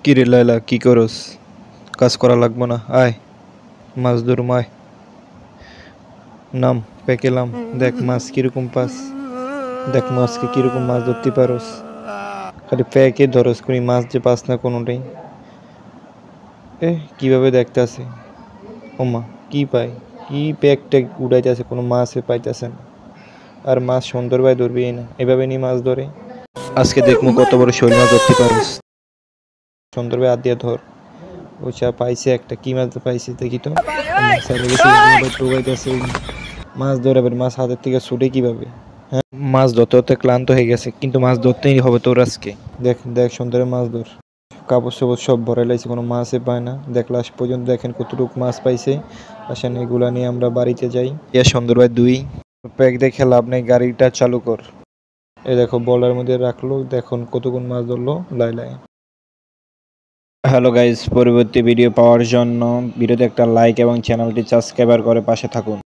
কি রে লায়লা, কি করস? কাজ করা লাগবো না, আয় মাছ ধরুম, আয় নাম পেকেলাম। দেখ মাছ কিরকম পাস, দেখ মাছকে কিরকম মাছ ধরতে পারস। খালি প্যাকে ধরস করি, মাছ যে পাস না কোনোটাই। কিভাবে দেখতেছে, ওমা কি পায়, কি প্যাক ট্যাক উড়াইতেছে, কোনো মাছে পাইতেছে না। আর মাছ সুন্দর ভাই ধরবি না, এভাবে নি মাছ ধরে। আজকে দেখবো কত বড় শৈল মাছ ধরতে পারস। সুন্দর ভাই হাত দিয়ে ধর। ওইটা পাইছে একটা, কি মাছ পাইছে দেখি তো। মাছ ধরে মাছ হাতের থেকে ছুটে কিভাবে। হ্যাঁ, মাছ ধরতে ধরতে ক্লান্ত হয়ে গেছে, কিন্তু মাছ ধরতেই হবে তোর আজকে। দেখ দেখ সুন্দর মাছ ধর। কাপড় সাপড় সব ভরে লাইছে, কোনো মাছই পায় না। দেখ লাস্ট পর্যন্ত দেখেন কতটুকু মাছ পাইছে। আসেন এগুলা নিয়ে আমরা বাড়িতে যাই। সুন্দর ভাই দুই প্যাক দেখে লাভ নেই, গাড়িটা চালু কর। এই দেখো বলার মধ্যে রাখলো, দেখুন কতক্ষণ মাছ ধরলো লাইলায়। হ্যালো গাইস, পরবর্তী ভিডিও পাওয়ার জন্য ভিডিওতে একটা লাইক এবং চ্যানেলটি সাবস্ক্রাইব করে পাশে থাকুন।